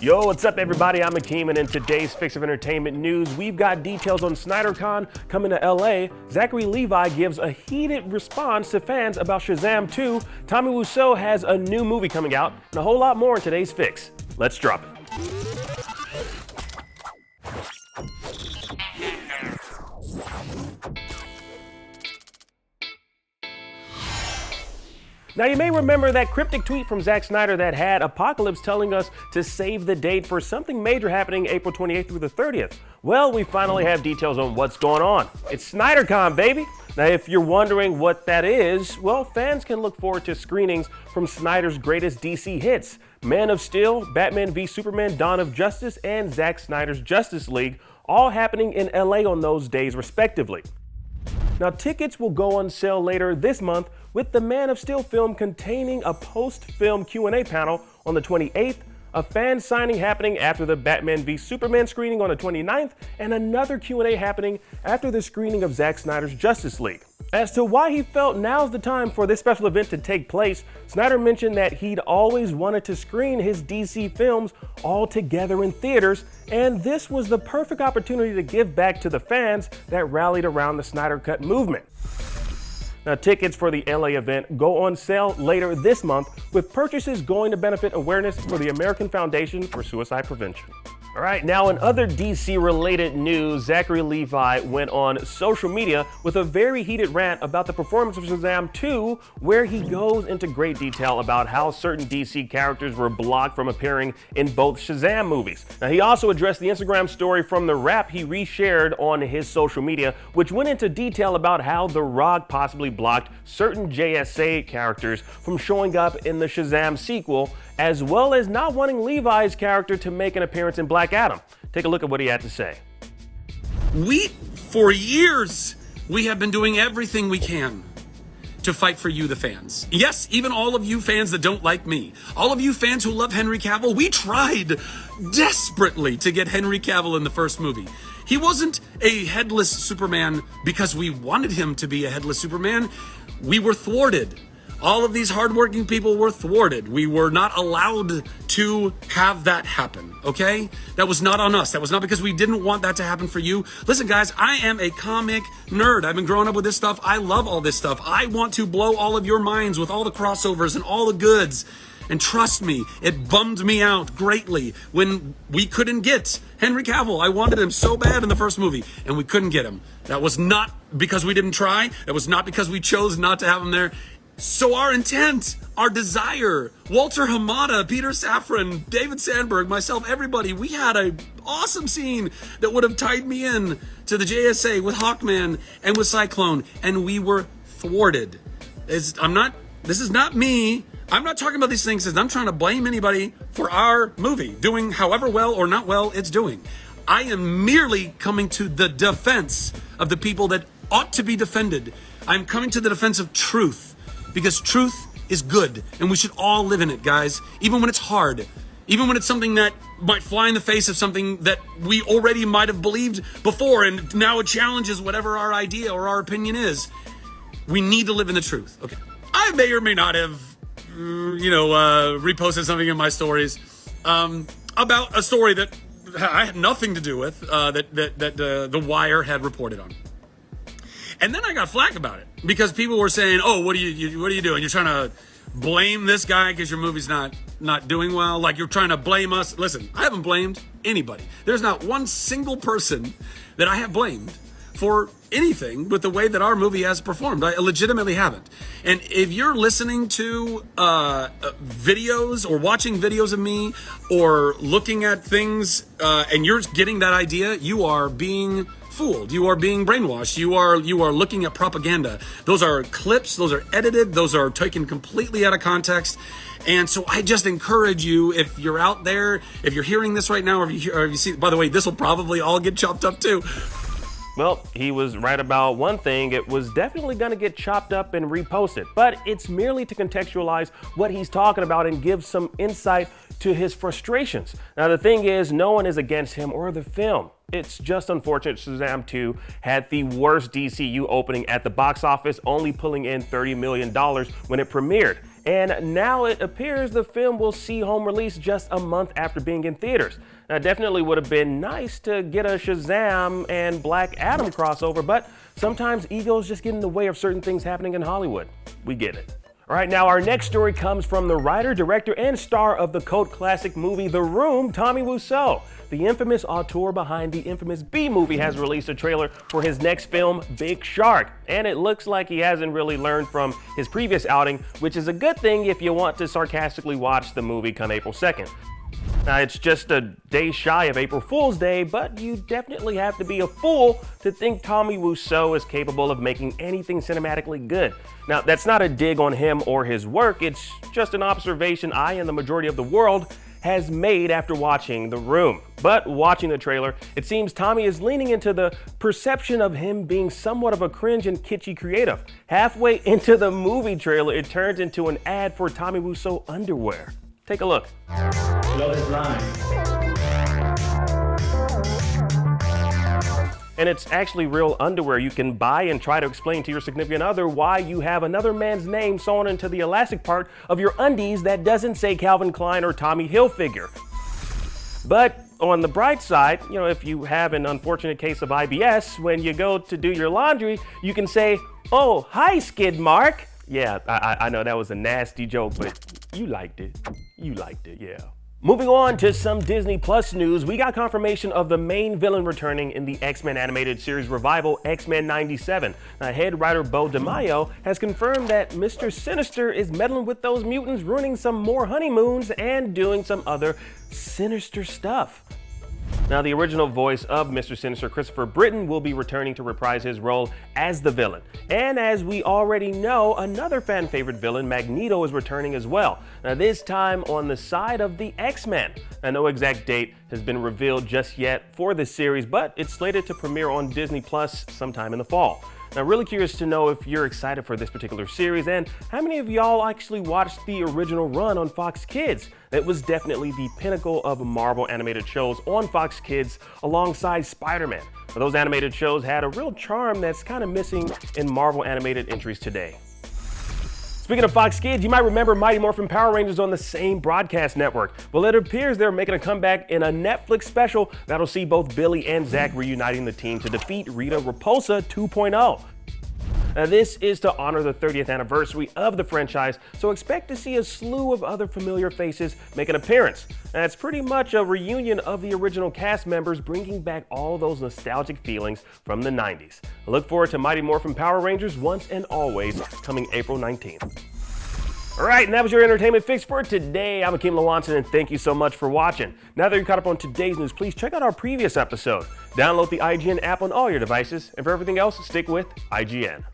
Yo, what's up everybody? I'm Akeem, and in today's Fix of Entertainment news, we've got details on SnyderCon coming to LA. Zachary Levi gives a heated response to fans about Shazam 2. Tommy Wiseau has a new movie coming out, and a whole lot more in today's Fix. Let's drop it. Now, you may remember that cryptic tweet from Zack Snyder that had Apocalypse telling us to save the date for something major happening April 28th through the 30th. Well, we finally have details on what's going on. It's SnyderCon, baby! Now, if you're wondering what that is, well, fans can look forward to screenings from Snyder's greatest DC hits, Man of Steel, Batman v Superman, Dawn of Justice, and Zack Snyder's Justice League, all happening in LA on those days respectively. Now, tickets will go on sale later this month, with the Man of Steel film containing a post-film Q&A panel on the 28th, a fan signing happening after the Batman v Superman screening on the 29th, and another Q&A happening after the screening of Zack Snyder's Justice League. As to why he felt now's the time for this special event to take place, Snyder mentioned that he'd always wanted to screen his DC films all together in theaters, and this was the perfect opportunity to give back to the fans that rallied around the Snyder Cut movement. Now, tickets for the LA event go on sale later this month, with purchases going to benefit awareness for the American Foundation for Suicide Prevention. All right, now in other DC-related news, Zachary Levi went on social media with a very heated rant about the performance of Shazam 2, where he goes into great detail about how certain DC characters were blocked from appearing in both Shazam movies. Now, he also addressed the Instagram story from the rap he reshared on his social media, which went into detail about how The Rock possibly blocked certain JSA characters from showing up in the Shazam sequel, as well as not wanting Levi's character to make an appearance in Black Adam. Take a look at what he had to say. For years, we have been doing everything we can to fight for you, the fans. Yes, even all of you fans that don't like me, all of you fans who love Henry Cavill, we tried desperately to get Henry Cavill in the first movie. He wasn't a headless Superman because we wanted him to be a headless Superman. We were thwarted. All of these hardworking people were thwarted. We were not allowed to have that happen, okay? That was not on us. That was not because we didn't want that to happen for you. Listen, guys, I am a comic nerd. I've been growing up with this stuff. I love all this stuff. I want to blow all of your minds with all the crossovers and all the goods. And trust me, it bummed me out greatly when we couldn't get Henry Cavill. I wanted him so bad in the first movie, and we couldn't get him. That was not because we didn't try. That was not because we chose not to have him there. So our intent, our desire, Walter Hamada, Peter Safran, David Sandberg, myself, everybody, we had an awesome scene that would have tied me in to the JSA with Hawkman and with Cyclone, and we were thwarted. This is not me. I'm not talking about these things as I'm trying to blame anybody for our movie doing however well or not well it's doing. I am merely coming to the defense of the people that ought to be defended. I'm coming to the defense of truth. Because truth is good, and we should all live in it, guys. Even when it's hard, even when it's something that might fly in the face of something that we already might have believed before, and now it challenges whatever our idea or our opinion is. We need to live in the truth. Okay. I may or may not have, reposted something in my stories about a story that I had nothing to do with, that The Wire had reported on. And then I got flack about it because people were saying, "Oh, what are you doing? You're trying to blame this guy because your movie's not doing well. Like you're trying to blame us." Listen, I haven't blamed anybody. There's not one single person that I have blamed for anything with the way that our movie has performed. I legitimately haven't. And if you're listening to videos or watching videos of me or looking at things and you're getting that idea, you are being fooled. You are being brainwashed. You are looking at propaganda. Those are clips. Those are edited. Those are taken completely out of context. And so I just encourage you, if you're out there, if you're hearing this right now, or if you see, by the way, this will probably all get chopped up too. Well, he was right about one thing. It was definitely going to get chopped up and reposted, but it's merely to contextualize what he's talking about and give some insight to his frustrations. Now, the thing is, no one is against him or the film. It's just unfortunate Shazam 2 had the worst DCU opening at the box office, only pulling in $30 million when it premiered. and now it appears the film will see home release just a month after being in theaters. Now, it definitely would have been nice to get a Shazam and Black Adam crossover, but sometimes egos just get in the way of certain things happening in Hollywood. We get it. All right, now our next story comes from the writer, director, and star of the cult classic movie The Room, Tommy Wiseau. The infamous auteur behind the infamous B movie has released a trailer for his next film, Big Shark, and it looks like he hasn't really learned from his previous outing, which is a good thing if you want to sarcastically watch the movie come April 2nd. Now, it's just a day shy of April Fool's Day, but you definitely have to be a fool to think Tommy Wiseau is capable of making anything cinematically good. Now, that's not a dig on him or his work, it's just an observation I and the majority of the world has made after watching The Room. But watching the trailer, it seems Tommy is leaning into the perception of him being somewhat of a cringe and kitschy creative. Halfway into the movie trailer, it turns into an ad for Tommy Wiseau underwear. Take a look. Love is blind. And it's actually real underwear you can buy and try to explain to your significant other why you have another man's name sewn into the elastic part of your undies that doesn't say Calvin Klein or Tommy Hilfiger. But on the bright side, if you have an unfortunate case of IBS, when you go to do your laundry, you can say, "Oh, hi, Skid Mark." Yeah, I know that was a nasty joke, but you liked it. You liked it, yeah. Moving on to some Disney Plus news, we got confirmation of the main villain returning in the X-Men animated series revival, X-Men 97. Now, head writer Bo DeMaio has confirmed that Mr. Sinister is meddling with those mutants, ruining some more honeymoons, and doing some other sinister stuff. Now, the original voice of Mr. Sinister, Christopher Britton, will be returning to reprise his role as the villain. And as we already know, another fan favorite villain, Magneto, is returning as well. Now, this time on the side of the X-Men. Now, no exact date has been revealed just yet for this series, but it's slated to premiere on Disney Plus sometime in the fall. Now, really curious to know if you're excited for this particular series and how many of y'all actually watched the original run on Fox Kids. It was definitely the pinnacle of Marvel animated shows on Fox Kids alongside Spider-Man. Now, those animated shows had a real charm that's kind of missing in Marvel animated entries today. Speaking of Fox Kids, you might remember Mighty Morphin Power Rangers on the same broadcast network. Well, it appears they're making a comeback in a Netflix special that'll see both Billy and Zach reuniting the team to defeat Rita Repulsa 2.0. Now, this is to honor the 30th anniversary of the franchise, so expect to see a slew of other familiar faces make an appearance. And it's pretty much a reunion of the original cast members, bringing back all those nostalgic feelings from the 90s. I look forward to Mighty Morphin Power Rangers Once and Always, coming April 19th. All right, and that was your entertainment fix for today. I'm Akeem Lawanson, and thank you so much for watching. Now that you're caught up on today's news, please check out our previous episode. Download the IGN app on all your devices, and for everything else, stick with IGN.